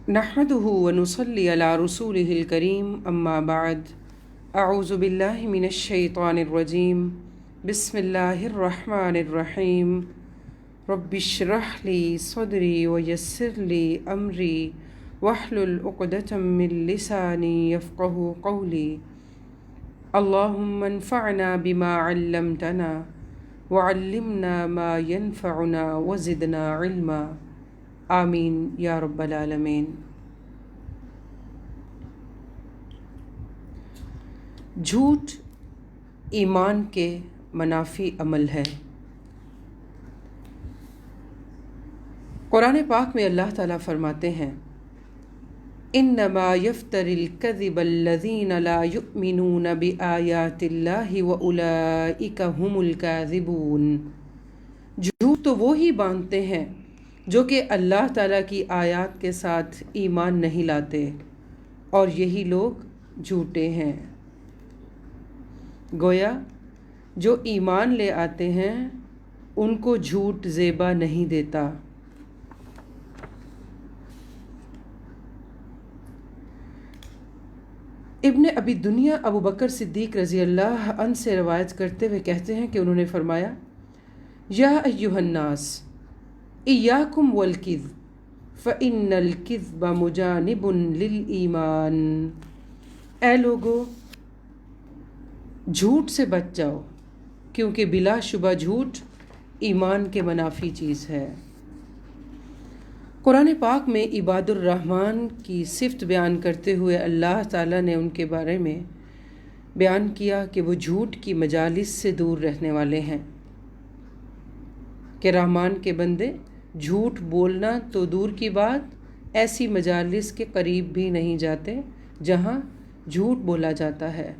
نحمده ونصلي على رسوله الكريم أما بعد أعوذ بالله من الشيطان الرجيم بسم الله الرحمن الرحيم رب اشرح لي صدري ويسر لي أمري واحلل عقدة من لساني يفقه قولي اللهم انفعنا بما علمتنا وعلمنا ما ينفعنا وزدنا علما آمین یا رب العالمین۔ جھوٹ ایمان کے منافی عمل ہے۔ قرآن پاک میں اللہ تعالیٰ فرماتے ہیں انما یفتری الکذب الذین لا یؤمنون بآیات اللہ واولئک هم الکاذبون۔ جھوٹ تو وہی باندھتے ہیں جو کہ اللہ تعالیٰ کی آیات کے ساتھ ایمان نہیں لاتے، اور یہی لوگ جھوٹے ہیں۔ گویا جو ایمان لے آتے ہیں ان کو جھوٹ زیبا نہیں دیتا۔ ابن ابی دنیا ابو بکر صدیق رضی اللہ عنہ سے روایت کرتے ہوئے کہتے ہیں کہ انہوں نے فرمایا یا ایھا الناس ایاکم والکذب فإن الکذب مجانب للایمان۔ اے لوگو، جھوٹ سے بچ جاؤ کیونکہ بلا شبہ جھوٹ ایمان کے منافی چیز ہے۔ قرآن پاک میں عباد الرحمن کی صفت بیان کرتے ہوئے اللہ تعالیٰ نے ان کے بارے میں بیان کیا کہ وہ جھوٹ کی مجالس سے دور رہنے والے ہیں، کہ رحمان کے بندے جھوٹ بولنا تو دور کی بات ایسی مجالس کے قریب بھی نہیں جاتے جہاں جھوٹ بولا جاتا ہے۔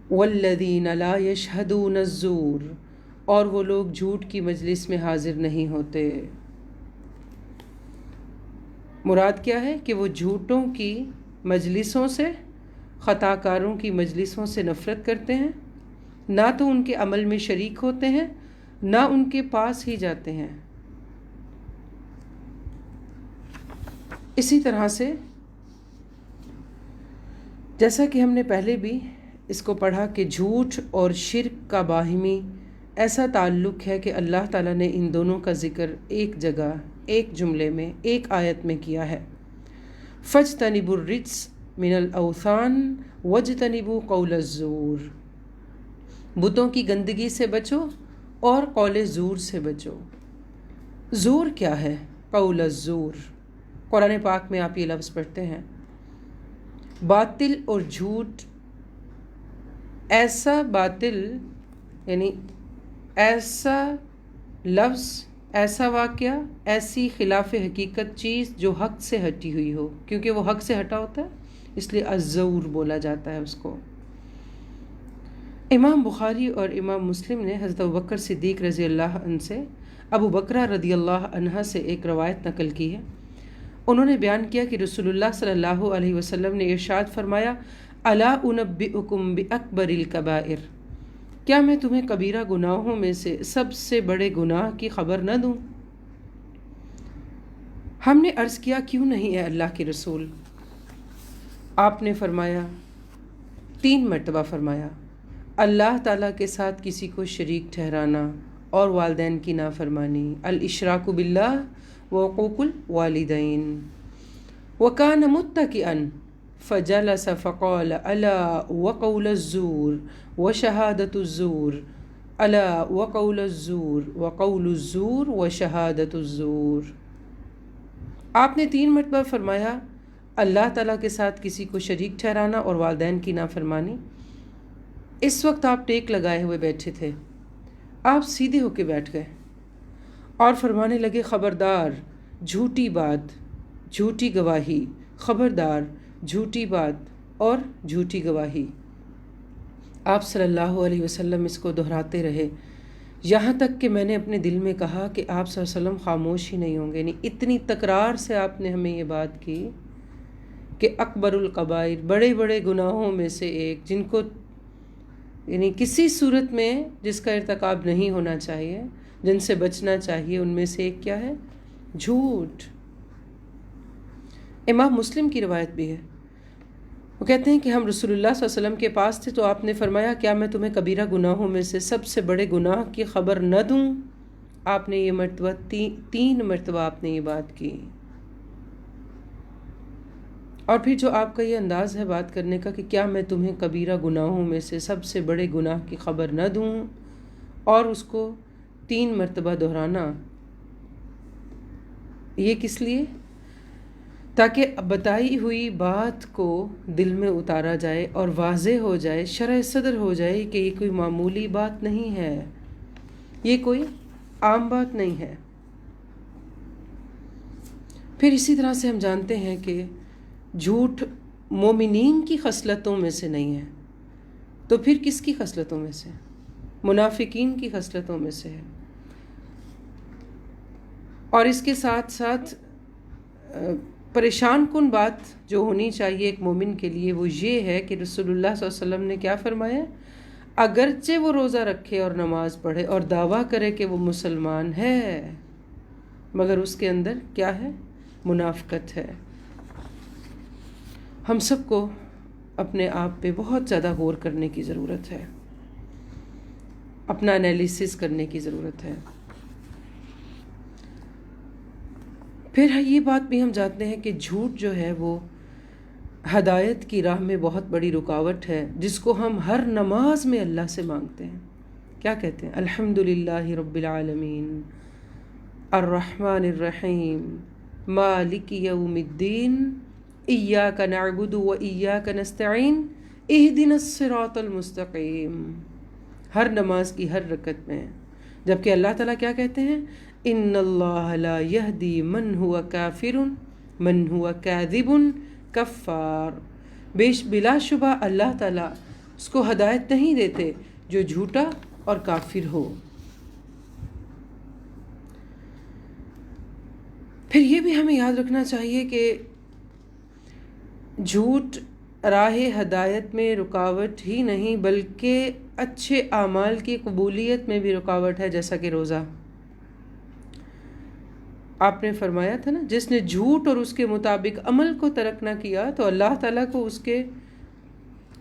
والذین لا یشہدون الزور، اور وہ لوگ جھوٹ کی مجلس میں حاضر نہیں ہوتے۔ مراد کیا ہے کہ وہ جھوٹوں کی مجلسوں سے، خطا کاروں کی مجلسوں سے نفرت کرتے ہیں، نہ تو ان کے عمل میں شریک ہوتے ہیں نہ ان کے پاس ہی جاتے ہیں۔ اسی طرح سے جیسا کہ ہم نے پہلے بھی اس کو پڑھا کہ جھوٹ اور شرک کا باہمی ایسا تعلق ہے کہ اللہ تعالیٰ نے ان دونوں کا ذکر ایک جگہ، ایک جملے میں، ایک آیت میں کیا ہے۔ فاجتنبوا الرجس من الاوثان واجتنبوا قول الزور۔ بتوں کی گندگی سے بچو اور قول زور سے بچو۔ زور کیا ہے؟ قول الزور۔ قرآن پاک میں آپ یہ لفظ پڑھتے ہیں، باطل اور جھوٹ، ایسا باطل یعنی ایسا لفظ، ایسا واقعہ، ایسی خلاف حقیقت چیز جو حق سے ہٹی ہوئی ہو، کیونکہ وہ حق سے ہٹا ہوتا ہے اس لیے الزور بولا جاتا ہے اس کو۔ امام بخاری اور امام مسلم نے حضرت ابوبکر صدیق رضی اللہ عنہ سے ابو بکرہ رضی اللہ عنہ سے ایک روایت نقل کی ہے۔ انہوں نے بیان کیا کہ رسول اللہ صلی اللہ علیہ وسلم نے ارشاد فرمایا الا انبئکم باکبر الکبائر، کیا میں تمہیں کبیرہ گناہوں میں سے سب سے بڑے گناہ کی خبر نہ دوں؟ ہم نے عرض کیا کیوں نہیں اے اللہ کے رسول؟ آپ نے فرمایا، 3 مرتبہ فرمایا، اللہ تعالیٰ کے ساتھ کسی کو شریک ٹھہرانا اور والدین کی نافرمانی، الاشراک باللہ وعقوق الوالدین۔ وکان متکئا فجلس فقال الا وقول الزور وشہادۃ الزور، الا وقول الزور وقول الزور وشہادۃ الزور۔ آپ نے 3 مرتبہ فرمایا اللہ تعالیٰ کے ساتھ کسی کو شریک ٹھہرانا اور والدین کی نافرمانی۔ اس وقت آپ ٹیک لگائے ہوئے بیٹھے تھے، آپ سیدھے ہو کے بیٹھ گئے اور فرمانے لگے خبردار جھوٹی بات، جھوٹی گواہی، خبردار جھوٹی بات اور جھوٹی گواہی۔ آپ صلی اللہ علیہ وسلم اس کو دہراتے رہے یہاں تک کہ میں نے اپنے دل میں کہا کہ آپ صلی اللہ علیہ وسلم خاموش ہی نہیں ہوں گے، یعنی اتنی تکرار سے آپ نے ہمیں یہ بات کی کہ اکبر القبائر، بڑے بڑے گناہوں میں سے ایک، جن کو یعنی کسی صورت میں جس کا ارتکاب نہیں ہونا چاہیے، جن سے بچنا چاہیے، ان میں سے ایک کیا ہے؟ جھوٹ۔ امام مسلم کی روایت بھی ہے، وہ کہتے ہیں کہ ہم رسول اللہ صلی اللہ علیہ وسلم کے پاس تھے تو آپ نے فرمایا کیا میں تمہیں کبیرہ گناہوں میں سے سب سے بڑے گناہ کی خبر نہ دوں؟ آپ نے یہ مرتبہ تین مرتبہ آپ نے یہ بات کی. اور پھر جو آپ کا یہ انداز ہے بات کرنے کا کہ کیا میں تمہیں کبیرہ گناہوں میں سے سب سے بڑے گناہ کی خبر نہ دوں، اور اس کو 3 مرتبہ دہرانا، یہ کس لیے؟ تاکہ بتائی ہوئی بات کو دل میں اتارا جائے اور واضح ہو جائے، شرح صدر ہو جائے کہ یہ کوئی معمولی بات نہیں ہے، یہ کوئی عام بات نہیں ہے. پھر اسی طرح سے ہم جانتے ہیں کہ جھوٹ مومنین کی خصلتوں میں سے نہیں ہے، تو پھر کس کی خصلتوں میں سے؟ منافقین کی خصلتوں میں سے ہے. اور اس کے ساتھ ساتھ پریشان کن بات جو ہونی چاہیے ایک مومن کے لیے وہ یہ ہے کہ رسول اللہ صلی اللہ علیہ وسلم نے کیا فرمایا؟ اگرچہ وہ روزہ رکھے اور نماز پڑھے اور دعویٰ کرے کہ وہ مسلمان ہے، مگر اس کے اندر کیا ہے؟ منافقت ہے. ہم سب کو اپنے آپ پہ بہت زیادہ غور کرنے کی ضرورت ہے، اپنا انالیسس کرنے کی ضرورت ہے. پھر یہ بات بھی ہم جانتے ہیں کہ جھوٹ جو ہے وہ ہدایت کی راہ میں بہت بڑی رکاوٹ ہے، جس کو ہم ہر نماز میں اللہ سے مانگتے ہیں. کیا کہتے ہیں؟ الحمدللہ رب العالمین الرحمن الرحیم مالک یوم الدین ایاک نعبد و ایاک نستعین اہدنا الصراط المستقیم. ہر نماز کی ہر رکعت میں. جبکہ اللہ تعالیٰ کیا کہتے ہیں؟ ان اللہ لا یہدی من ہوا کافر من ہوا کاذب کفار. بلا شبہ اللہ تعالیٰ اس کو ہدایت نہیں دیتے جو جھوٹا اور کافر ہو. پھر یہ بھی ہمیں یاد رکھنا چاہیے کہ جھوٹ راہ ہدایت میں رکاوٹ ہی نہیں بلکہ اچھے اعمال کی قبولیت میں بھی رکاوٹ ہے، جیسا کہ روزہ. آپ نے فرمایا تھا نا، جس نے جھوٹ اور اس کے مطابق عمل کو ترک نہ کیا تو اللہ تعالیٰ کو اس کے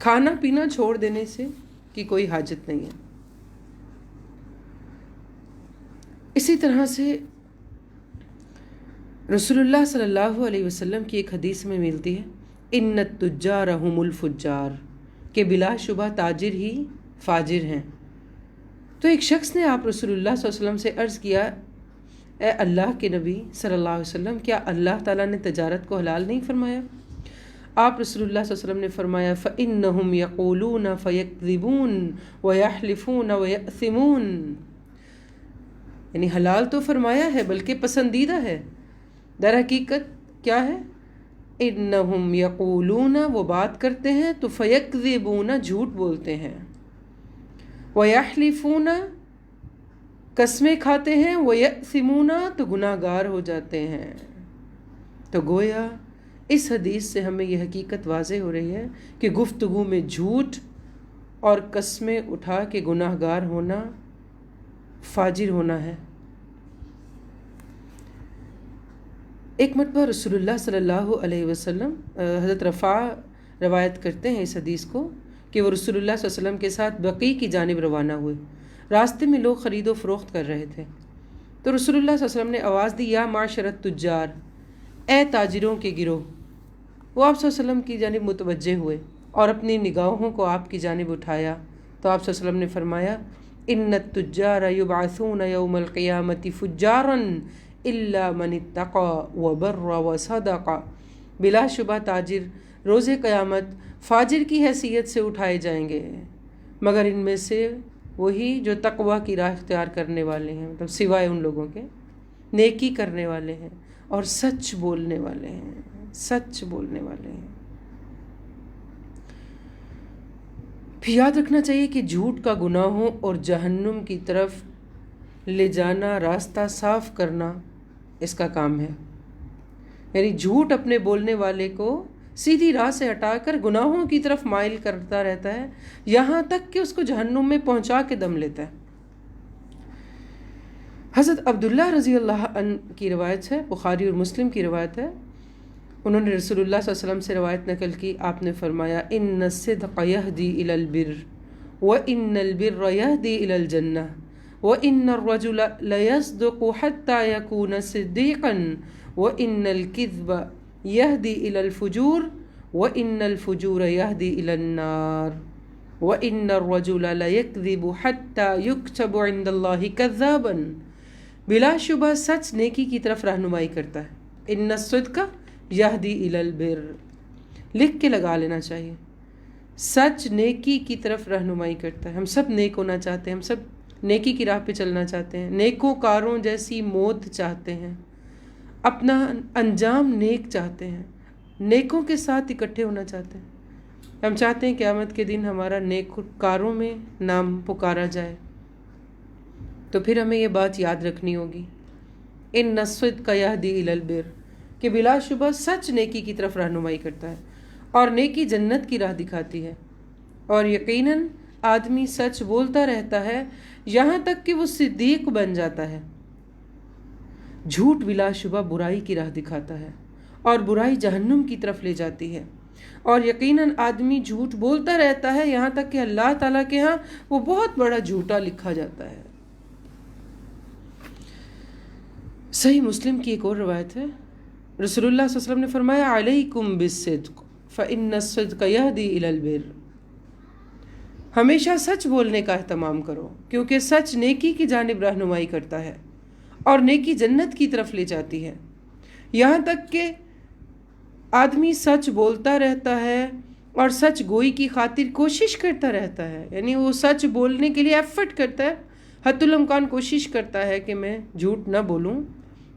کھانا پینا چھوڑ دینے سے کی کوئی حاجت نہیں ہے. اسی طرح سے رسول اللہ صلی اللہ علیہ وسلم کی ایک حدیث میں ملتی ہے ان التجار هم الفجار، کہ بلا شبہ تاجر ہی فاجر ہیں. تو ایک شخص نے آپ رسول اللہ صلی اللہ علیہ وسلم سے عرض کیا، اے اللہ کے نبی صلی اللہ علیہ وسلم، کیا اللہ تعالیٰ نے تجارت کو حلال نہیں فرمایا؟ آپ رسول اللہ صلی اللہ علیہ وسلم نے فرمایا فَإِنَّهُمْ يَقُولُونَ فَيَكْذِبُونَ وَيَحْلِفُونَ وَيَأْثِمُونَ. یعنی حلال تو فرمایا ہے بلکہ پسندیدہ ہے، در حقیقت کیا ہے؟ انہم یقولون، وہ بات کرتے ہیں تو فیکذبون، جھوٹ بولتے ہیں، ویحلفون، قسمیں کھاتے ہیں، ویأثمون، تو گناہ گار ہو جاتے ہیں. تو گویا اس حدیث سے ہمیں یہ حقیقت واضح ہو رہی ہے کہ گفتگو میں جھوٹ اور قسمیں اٹھا کے گناہ گار ہونا فاجر ہونا ہے. ایک مرتبہ رسول اللہ صلی اللہ علیہ وسلم، حضرت رفاع روایت کرتے ہیں اس حدیث کو کہ وہ رسول اللہ صلی اللہ علیہ وسلم کے ساتھ بقیع کی جانب روانہ ہوئے. راستے میں لوگ خرید و فروخت کر رہے تھے تو رسول اللہ صلی اللہ علیہ وسلم نے آواز دی، یا معاشر التجار، اے تاجروں کے گروہ. وہ آپ صلی اللہ علیہ وسلم کی جانب متوجہ ہوئے اور اپنی نگاہوں کو آپ کی جانب اٹھایا تو آپ صلی اللہ علیہ وسلم نے فرمایا ان التجار یبعثون یوم القیامت فجارا الا من اتقى وبر وصدق. بلا شبہ تاجر روز قیامت فاجر کی حیثیت سے اٹھائے جائیں گے مگر ان میں سے وہی جو تقوی کی راہ اختیار کرنے والے ہیں، مطلب سوائے ان لوگوں کے نیکی کرنے والے ہیں اور سچ بولنے والے ہیں، سچ بولنے والے ہیں. پھر یاد رکھنا چاہیے کہ جھوٹ کا گناہوں اور جہنم کی طرف لے جانا، راستہ صاف کرنا اس کا کام ہے. یعنی جھوٹ اپنے بولنے والے کو سیدھی راہ سے ہٹا کر گناہوں کی طرف مائل کرتا رہتا ہے یہاں تک کہ اس کو جہنم میں پہنچا کے دم لیتا ہے. حضرت عبداللہ رضی اللہ عنہ کی روایت ہے، بخاری اور مسلم کی روایت ہے، انہوں نے رسول اللہ صلی اللہ علیہ وسلم سے روایت نقل کی، آپ نے فرمایا ان الصدق یہدی الی البر وان البر یہدی الی الجنہ وان الرجل لیصدق حتی یکون صدیقا وان الکذب یہدی الی الفجور وان الفجور یہدی الی النار وان الرجل لیکذب حتی یکتب عند اللہ کذابا۔ بلا شبہ سچ نیکی کی طرف رہنمائی کرتا ہے۔ ان الصدق یہدی الی البر، لکھ کے لگا لینا چاہیے، سچ نیکی کی طرف رہنمائی کرتا ہے۔ ہم سب نیک ہونا چاہتے ہیں، ہم سب نیکی کی راہ پہ چلنا چاہتے ہیں، نیکوں کاروں جیسی موت چاہتے ہیں، اپنا انجام نیک چاہتے ہیں، نیکوں کے ساتھ اکٹھے ہونا چاہتے ہیں۔ ہم چاہتے ہیں قیامت کے دن ہمارا نیک کاروں میں نام پکارا جائے، تو پھر ہمیں یہ بات یاد رکھنی ہوگی، ان الصدق یہدی الی البر، کہ بلا شبہ سچ نیکی کی طرف رہنمائی کرتا ہے اور نیکی جنت کی راہ دکھاتی ہے۔ اور یقیناً آدمی سچ بولتا رہتا ہے یہاں تک کہ وہ صدیق بن جاتا ہے۔ جھوٹ بلا شبہ برائی کی راہ دکھاتا ہے اور برائی جہنم کی طرف لے جاتی ہے، اور یقیناً آدمی جھوٹ بولتا رہتا ہے یہاں تک کہ اللہ تعالیٰ کے ہاں وہ بہت بڑا جھوٹا لکھا جاتا ہے۔ صحیح مسلم کی ایک اور روایت ہے، رسول اللہ صلی اللہ علیہ وسلم نے فرمایا علیکم بالصدق فإن الصدق یہدی الی البر، ہمیشہ سچ بولنے کا اہتمام کرو کیونکہ سچ نیکی کی جانب رہنمائی کرتا ہے اور نیکی جنت کی طرف لے جاتی ہے۔ یہاں تک کہ آدمی سچ بولتا رہتا ہے اور سچ گوئی کی خاطر کوشش کرتا رہتا ہے، یعنی وہ سچ بولنے کے لیے ایفرٹ کرتا ہے، حتی الامکان کوشش کرتا ہے کہ میں جھوٹ نہ بولوں،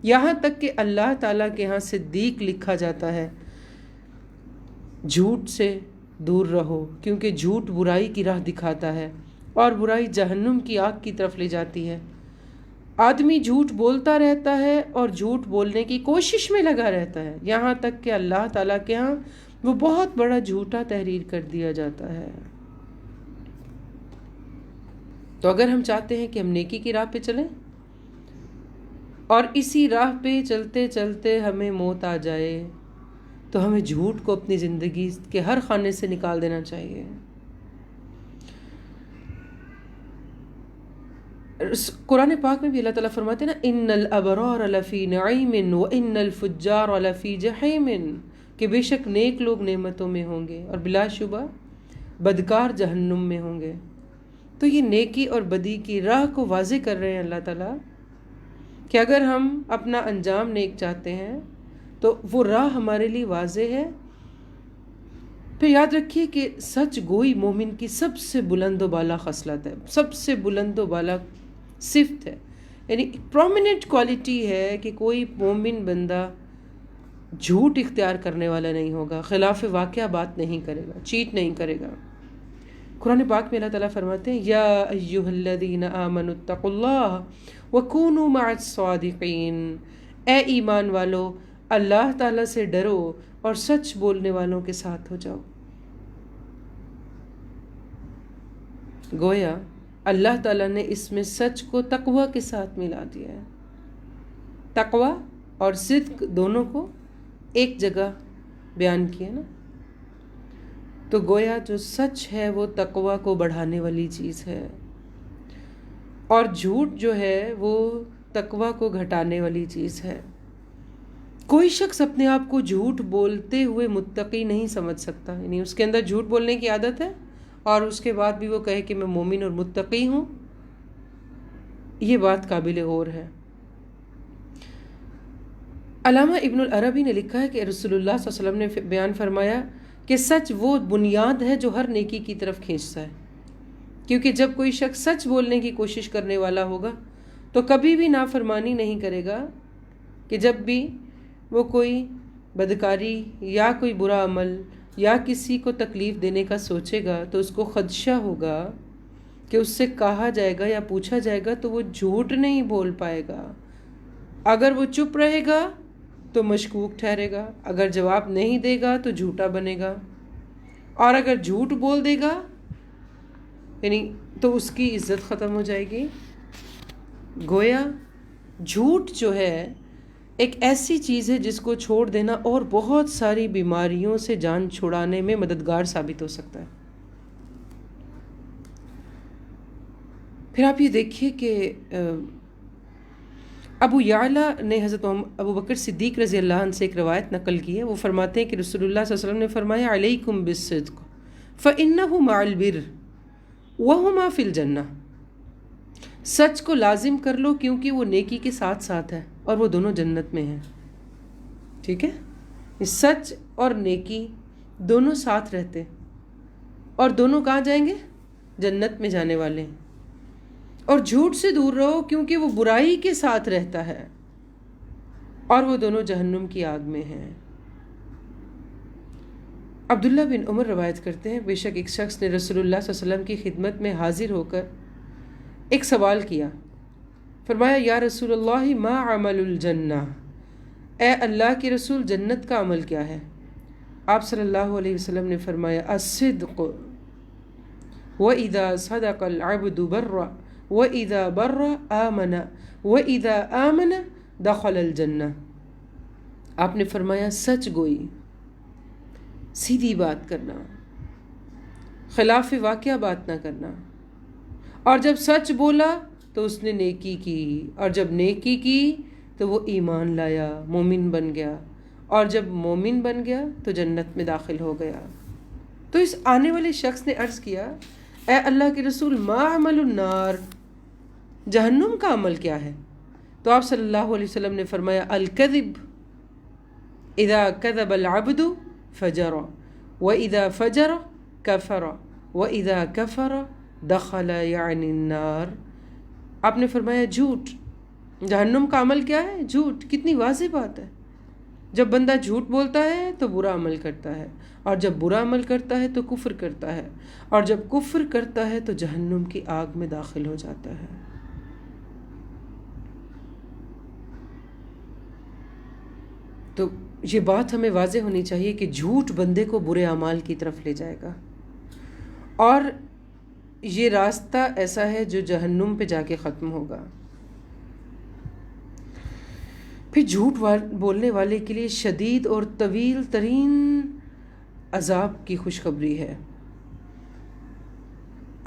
یہاں تک کہ اللہ تعالیٰ کے ہاں صدیق لکھا جاتا ہے۔ جھوٹ سے دور رہو کیونکہ جھوٹ برائی کی راہ دکھاتا ہے اور برائی جہنم کی آگ کی طرف لے جاتی ہے۔ آدمی جھوٹ بولتا رہتا ہے اور جھوٹ بولنے کی کوشش میں لگا رہتا ہے یہاں تک کہ اللہ تعالیٰ کے ہاں وہ بہت بڑا جھوٹا تحریر کر دیا جاتا ہے۔ تو اگر ہم چاہتے ہیں کہ ہم نیکی کی راہ پہ چلیں اور اسی راہ پہ چلتے چلتے ہمیں موت آ جائے تو ہمیں جھوٹ کو اپنی زندگی کے ہر خانے سے نکال دینا چاہیے۔ قرآن پاک میں بھی اللہ تعالیٰ فرماتے ہیں نا ان الابرار لفی نعیم وان الفجار لفی جحیم، کہ بے شک نیک لوگ نعمتوں میں ہوں گے اور بلا شبہ بدکار جہنم میں ہوں گے۔ تو یہ نیکی اور بدی کی راہ کو واضح کر رہے ہیں اللہ تعالیٰ کہ اگر ہم اپنا انجام نیک چاہتے ہیں تو وہ راہ ہمارے لیے واضح ہے۔ پھر یاد رکھیے کہ سچ گوئی مومن کی سب سے بلند و بالا خصلت ہے، سب سے بلند و بالا صفت ہے، یعنی پرومیننٹ کوالٹی ہے کہ کوئی مومن بندہ جھوٹ اختیار کرنے والا نہیں ہوگا، خلاف واقعہ بات نہیں کرے گا، چیٹ نہیں کرے گا۔ قرآن پاک میں اللہ تعالیٰ فرماتے ہیں یا ایھا الذین آمنوا اتقوا اللہ وکونوا مع الصادقین، اے ایمان والو اللہ تعالیٰ سے ڈرو اور سچ بولنے والوں کے ساتھ ہو جاؤ۔ گویا اللہ تعالیٰ نے اس میں سچ کو تقوی کے ساتھ ملا دیا ہے، تقوی اور صدق دونوں کو ایک جگہ بیان کیا نا، تو گویا جو سچ ہے وہ تقوی کو بڑھانے والی چیز ہے اور جھوٹ جو ہے وہ تقوی کو گھٹانے والی چیز ہے۔ کوئی شخص اپنے آپ کو جھوٹ بولتے ہوئے متقی نہیں سمجھ سکتا، یعنی اس کے اندر جھوٹ بولنے کی عادت ہے اور اس کے بعد بھی وہ کہے کہ میں مومن اور متقی ہوں، یہ بات قابل غور ہے۔ علامہ ابن العربی نے لکھا ہے کہ رسول اللہ صلی اللہ علیہ وسلم نے بیان فرمایا کہ سچ وہ بنیاد ہے جو ہر نیکی کی طرف کھینچتا ہے، کیونکہ جب کوئی شخص سچ بولنے کی کوشش کرنے والا ہوگا تو کبھی بھی نافرمانی نہیں کرے گا، کہ جب بھی وہ کوئی بدکاری یا کوئی برا عمل یا کسی کو تکلیف دینے کا سوچے گا تو اس کو خدشہ ہوگا کہ اس سے کہا جائے گا یا پوچھا جائے گا تو وہ جھوٹ نہیں بول پائے گا۔ اگر وہ چپ رہے گا تو مشکوک ٹھہرے گا، اگر جواب نہیں دے گا تو جھوٹا بنے گا، اور اگر جھوٹ بول دے گا یعنی تو اس کی عزت ختم ہو جائے گی۔ گویا جھوٹ جو ہے ایک ایسی چیز ہے جس کو چھوڑ دینا اور بہت ساری بیماریوں سے جان چھڑانے میں مددگار ثابت ہو سکتا ہے۔ پھر آپ یہ دیکھیے کہ ابو یعلا نے حضرت ابو بکر صدیق رضی اللہ عنہ سے ایک روایت نقل کی ہے۔ وہ فرماتے ہیں کہ رسول اللہ صلی اللہ علیہ وسلم نے فرمایا علیکم بالصدق فإنہ مع البر وہما فی الجنہ، سچ کو لازم کر لو کیونکہ وہ نیکی کے ساتھ ساتھ ہے اور وہ دونوں جنت میں ہیں۔ ٹھیک ہے، سچ اور نیکی دونوں ساتھ رہتے اور دونوں کہاں جائیں گے؟ جنت میں جانے والے ہیں۔ اور جھوٹ سے دور رہو کیونکہ وہ برائی کے ساتھ رہتا ہے اور وہ دونوں جہنم کی آگ میں ہیں۔ عبداللہ بن عمر روایت کرتے ہیں، بے شک ایک شخص نے رسول اللہ صلی اللہ علیہ وسلم کی خدمت میں حاضر ہو کر ایک سوال کیا۔ فرمایا یا رسول اللہ ما عمل الجنہ، اے اللہ کے رسول جنت کا عمل کیا ہے؟ آپ صلی اللہ علیہ وسلم نے فرمایا الصدق وَإِذَا صَدَقَ الْعَبْدُ بَرَّ وَإِذَا بَرَّ آمَنَ وَإِذَا آمَنَ دَخَلَ الْجَنَّةِ۔ آپ نے فرمایا سچ گوئی، سیدھی بات کرنا، خلاف واقعہ بات نہ کرنا، اور جب سچ بولا تو اس نے نیکی کی، اور جب نیکی کی تو وہ ایمان لایا، مومن بن گیا، اور جب مومن بن گیا تو جنت میں داخل ہو گیا۔ تو اس آنے والے شخص نے عرض کیا اے اللہ کے رسول ما عمل النار، جہنم کا عمل کیا ہے؟ تو آپ صلی اللہ علیہ وسلم نے فرمایا الکذب اذا کذب العبد فجر واذا فجر کفر واذا کفر دخل یعنی النار۔ آپ نے فرمایا جھوٹ، جہنم کا عمل کیا ہے؟ جھوٹ۔ کتنی واضح بات ہے، جب بندہ جھوٹ بولتا ہے تو برا عمل کرتا ہے، اور جب برا عمل کرتا ہے تو کفر کرتا ہے، اور جب کفر کرتا ہے تو جہنم کی آگ میں داخل ہو جاتا ہے۔ تو یہ بات ہمیں واضح ہونی چاہیے کہ جھوٹ بندے کو برے اعمال کی طرف لے جائے گا، اور یہ راستہ ایسا ہے جو جہنم پہ جا کے ختم ہوگا۔ پھر جھوٹ بولنے والے کے لیے شدید اور طویل ترین عذاب کی خوشخبری ہے۔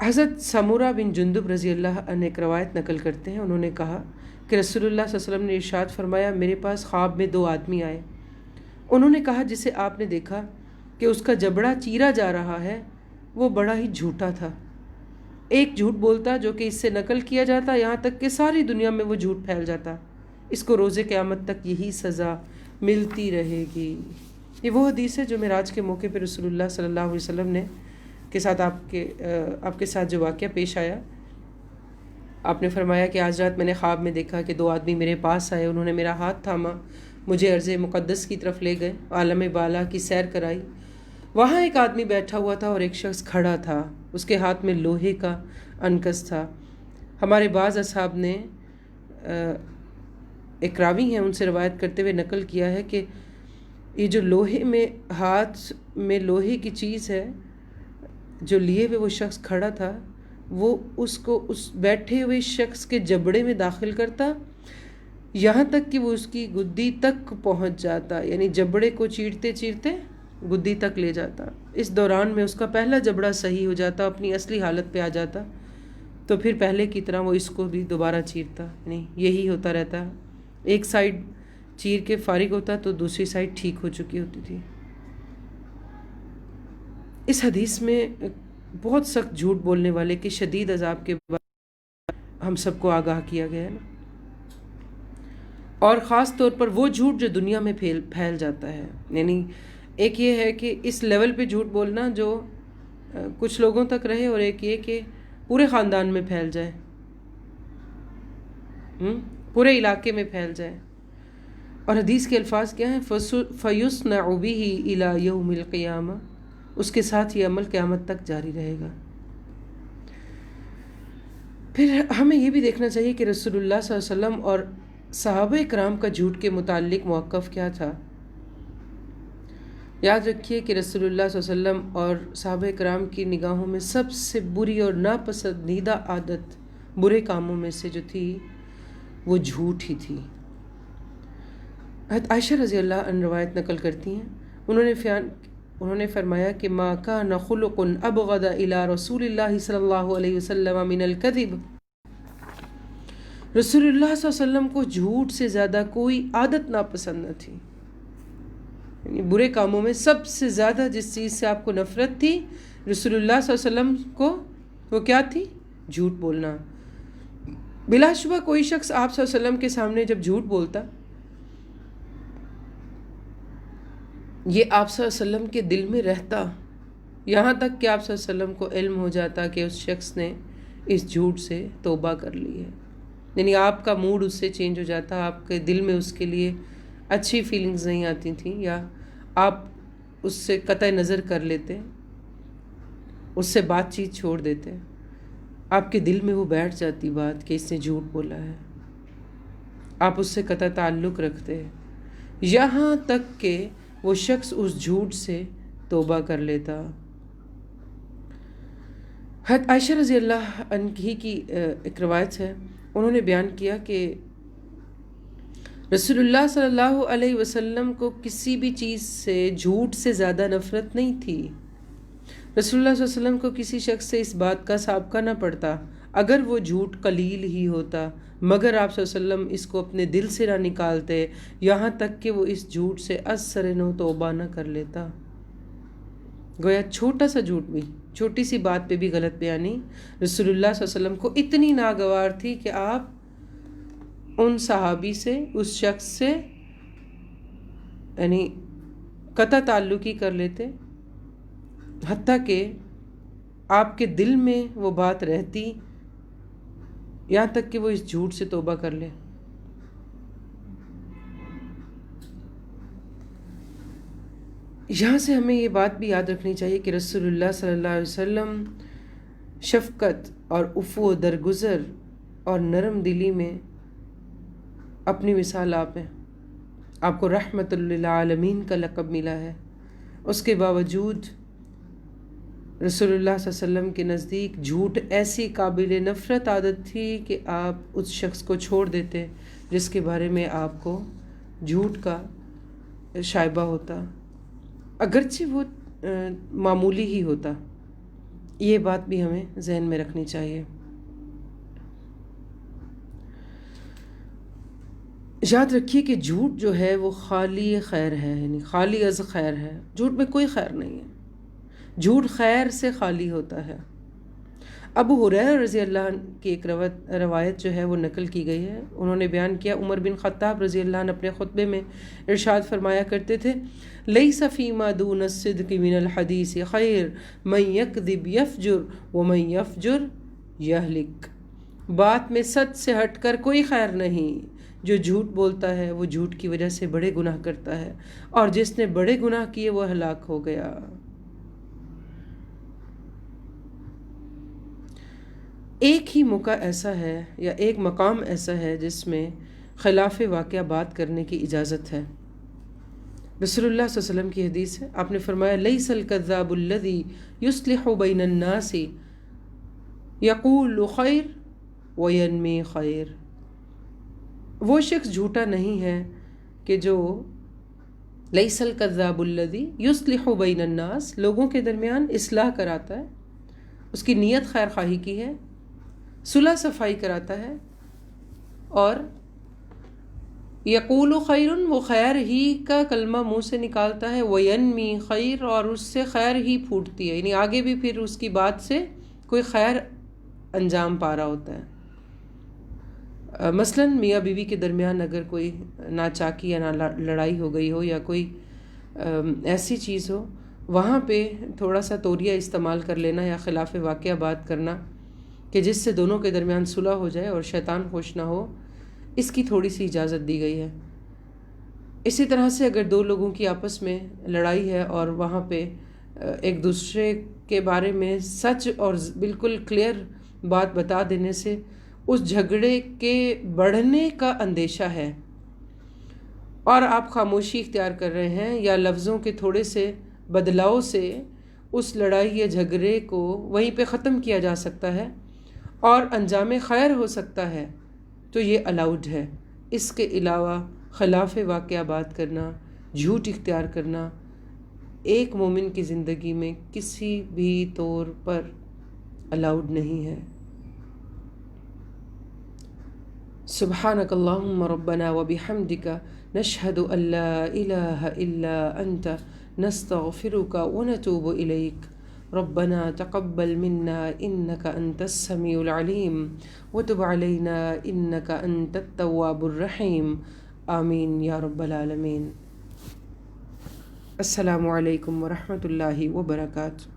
حضرت سمورہ بن جندب رضی اللہ عنہ ایک روایت نقل کرتے ہیں، انہوں نے کہا کہ رسول اللہ صلی اللہ علیہ وسلم نے ارشاد فرمایا میرے پاس خواب میں 2 آدمی آئے۔ انہوں نے کہا جسے آپ نے دیکھا کہ اس کا جبڑا چیرا جا رہا ہے وہ بڑا ہی جھوٹا تھا، ایک جھوٹ بولتا جو کہ اس سے نقل کیا جاتا یہاں تک کہ ساری دنیا میں وہ جھوٹ پھیل جاتا، اس کو روز قیامت تک یہی سزا ملتی رہے گی۔ یہ وہ حدیث ہے جو معراج کے موقع پہ رسول اللہ صلی اللہ علیہ وسلم نے کے ساتھ آپ کے ساتھ جو واقعہ پیش آیا، آپ نے فرمایا کہ آج رات میں نے خواب میں دیکھا کہ 2 آدمی میرے پاس آئے، انہوں نے میرا ہاتھ تھاما، مجھے ارض مقدس کی طرف لے گئے، عالم بالا کی سیر کرائی۔ وہاں ایک آدمی بیٹھا ہوا تھا اور ایک شخص کھڑا تھا، اس کے ہاتھ میں لوہے کا انکس تھا۔ ہمارے بعض اصحاب نے ایک راوی ہیں ان سے روایت کرتے ہوئے نقل کیا ہے کہ یہ جو لوہے میں ہاتھ میں لوہے کی چیز ہے جو لیے ہوئے وہ شخص کھڑا تھا، وہ اس کو اس بیٹھے ہوئے شخص کے جبڑے میں داخل کرتا یہاں تک کہ وہ اس کی گدی تک پہنچ جاتا، یعنی جبڑے کو چیرتے چیرتے گدی تک لے جاتا۔ اس دوران میں اس کا پہلا جبڑا صحیح ہو جاتا، اپنی اصلی حالت پہ آ جاتا، تو پھر پہلے کی طرح وہ اس کو بھی دوبارہ چیرتا، یعنی یہی ہوتا رہتا، ایک سائیڈ چیر کے فارغ ہوتا تو دوسری سائیڈ ٹھیک ہو چکی ہوتی تھی۔ اس حدیث میں بہت سخت جھوٹ بولنے والے کے شدید عذاب کے بعد ہم سب کو آگاہ کیا گیا ہے نا، اور خاص طور پر وہ جھوٹ جو دنیا میں پھیل جاتا ہے، یعنی ایک یہ ہے کہ اس لیول پہ جھوٹ بولنا جو کچھ لوگوں تک رہے، اور ایک یہ کہ پورے خاندان میں پھیل جائے، پورے علاقے میں پھیل جائے۔ اور حدیث کے الفاظ کیا ہیں؟ فَيُصْنَعُ بِهِ إِلَى يَوْمِ الْقِيَامَةِ، اس کے ساتھ یہ عمل قیامت تک جاری رہے گا۔ پھر ہمیں یہ بھی دیکھنا چاہیے کہ رسول اللہ صلی اللہ علیہ وسلم اور صحابہ کرام کا جھوٹ کے متعلق موقف کیا تھا۔ یاد رکھیے کہ رسول اللہ صلی اللہ علیہ وسلم اور صحابہ کرام کی نگاہوں میں سب سے بری اور ناپسندیدہ عادت برے کاموں میں سے جو تھی وہ جھوٹ ہی تھی۔ حضرت عائشہ رضی اللہ عنہ روایت نقل کرتی ہیں، انہوں نے فرمایا کہ ما کان خلق ابغض الی رسول اللہ صلی اللہ علیہ وسلم من الکذب، رسول اللہ صلی اللہ علیہ وسلم کو جھوٹ سے زیادہ کوئی عادت ناپسند نہ تھی. یعنی برے کاموں میں سب سے زیادہ جس چیز سے آپ کو نفرت تھی رسول اللہ صلی اللہ علیہ وسلم کو، وہ کیا تھی؟ جھوٹ بولنا. بلا شبہ کوئی شخص آپ صلی اللہ علیہ وسلم کے سامنے جب جھوٹ بولتا، یہ آپ صلی اللہ علیہ وسلم کے دل میں رہتا، یہاں تک کہ آپ صلی اللہ علیہ وسلم کو علم ہو جاتا کہ اس شخص نے اس جھوٹ سے توبہ کر لی ہے. یعنی آپ کا موڈ اس سے چینج ہو جاتا، آپ کے دل میں اس کے لیے اچھی فیلنگز نہیں آتی تھیں، یا آپ اس سے قطع نظر کر لیتے، اس سے بات چیت چھوڑ دیتے. آپ کے دل میں وہ بیٹھ جاتی بات کہ اس نے جھوٹ بولا ہے، آپ اس سے قطع تعلق رکھتے، یہاں تک کہ وہ شخص اس جھوٹ سے توبہ کر لیتا. حضرت عائشہ رضی اللہ عنہ کی ایک روایت ہے، انہوں نے بیان کیا کہ رسول اللہ صلی اللہ علیہ وسلم کو کسی بھی چیز سے جھوٹ سے زیادہ نفرت نہیں تھی. رسول اللہ صلی اللہ علیہ وسلم کو کسی شخص سے اس بات کا سابقہ نہ پڑتا اگر وہ جھوٹ قلیل ہی ہوتا، مگر آپ صلی اللہ علیہ وسلم اس کو اپنے دل سے نہ نکالتے، یہاں تک کہ وہ اس جھوٹ سے از سر نو توبہ نہ کر لیتا. گویا چھوٹا سا جھوٹ بھی، چھوٹی سی بات پہ بھی غلط بیانی رسول اللہ صلی اللہ علیہ وسلم کو اتنی ناگوار تھی کہ آپ ان صحابی سے، اس شخص سے یعنی قطع تعلق ہی کر لیتے، حتیٰ کہ آپ کے دل میں وہ بات رہتی، یہاں تک کہ وہ اس جھوٹ سے توبہ کر لے. یہاں سے ہمیں یہ بات بھی یاد رکھنی چاہیے کہ رسول اللہ صلی اللہ علیہ وسلم شفقت اور عفو، درگزر اور نرم دلی میں اپنی مثال آپ ہیں. آپ کو رحمت للعالمین کا لقب ملا ہے، اس کے باوجود رسول اللہ صلی اللہ علیہ وسلم کے نزدیک جھوٹ ایسی قابل نفرت عادت تھی کہ آپ اس شخص کو چھوڑ دیتے جس کے بارے میں آپ کو جھوٹ کا شائبہ ہوتا، اگرچہ وہ معمولی ہی ہوتا. یہ بات بھی ہمیں ذہن میں رکھنی چاہیے. یاد رکھیے کہ جھوٹ جو ہے وہ خالی خیر ہے، یعنی خالی از خیر ہے. جھوٹ میں کوئی خیر نہیں ہے، جھوٹ خیر سے خالی ہوتا ہے. ابو ہریرہ رضی اللہ عنہ کی ایک روایت جو ہے وہ نقل کی گئی ہے. انہوں نے بیان کیا، عمر بن خطاب رضی اللہ عنہ اپنے خطبے میں ارشاد فرمایا کرتے تھے، لیس فیما دون الصدق من الحدیث خیر من یکذب یفجر ومن یفجر یہلک. بات میں سچ سے ہٹ کر کوئی خیر نہیں، جو جھوٹ بولتا ہے وہ جھوٹ کی وجہ سے بڑے گناہ کرتا ہے، اور جس نے بڑے گناہ کیے وہ ہلاک ہو گیا. ایک ہی موقع ایسا ہے یا ایک مقام ایسا ہے جس میں خلاف واقعہ بات کرنے کی اجازت ہے. رسول اللہ صلی اللہ علیہ وسلم کی حدیث ہے، آپ نے فرمایا، لیس الکذاب الذی یصلح بین الناس یقول خیر وینمی خیر. وہ شخص جھوٹا نہیں ہے کہ جو لیس الکذاب الذی یصلح بین الناس، لوگوں کے درمیان اصلاح کراتا ہے، اس کی نیت خیر خواہی کی ہے، صلح صفائی کراتا ہے، اور یقول خیر، وہ خیر ہی کا کلمہ منہ سے نکالتا ہے، وینمی خیر، اور اس سے خیر ہی پھوٹتی ہے، یعنی آگے بھی پھر اس کی بات سے کوئی خیر انجام پا رہا ہوتا ہے. مثلاً میاں بیوی کے درمیان اگر کوئی ناچاکی یا لڑائی ہو گئی ہو یا کوئی ایسی چیز ہو، وہاں پہ تھوڑا سا توریہ استعمال کر لینا یا خلاف واقعہ بات کرنا کہ جس سے دونوں کے درمیان صلح ہو جائے اور شیطان خوش نہ ہو، اس کی تھوڑی سی اجازت دی گئی ہے. اسی طرح سے اگر دو لوگوں کی آپس میں لڑائی ہے اور وہاں پہ ایک دوسرے کے بارے میں سچ اور بالکل کلیئر بات بتا دینے سے اس جھگڑے کے بڑھنے کا اندیشہ ہے اور آپ خاموشی اختیار کر رہے ہیں یا لفظوں کے تھوڑے سے بدلاؤ سے اس لڑائی یا جھگڑے کو وہیں پہ ختم کیا جا سکتا ہے اور انجام خیر ہو سکتا ہے، تو یہ الاؤڈ ہے. اس کے علاوہ خلاف واقعہ بات کرنا، جھوٹ اختیار کرنا ایک مومن کی زندگی میں کسی بھی طور پر الاؤڈ نہیں ہے۔ سبحانک اللہم ربنا وبحمدک نشہد ان لا الہ الا انت نستغفرک ونتوب الیک ربنا تقبل منا انک انت السمیع العلیم وتب علینا انک انت التواب الرحیم آمین یا رب العالمین۔ السلام علیکم ورحمۃ اللہ وبرکاتہ۔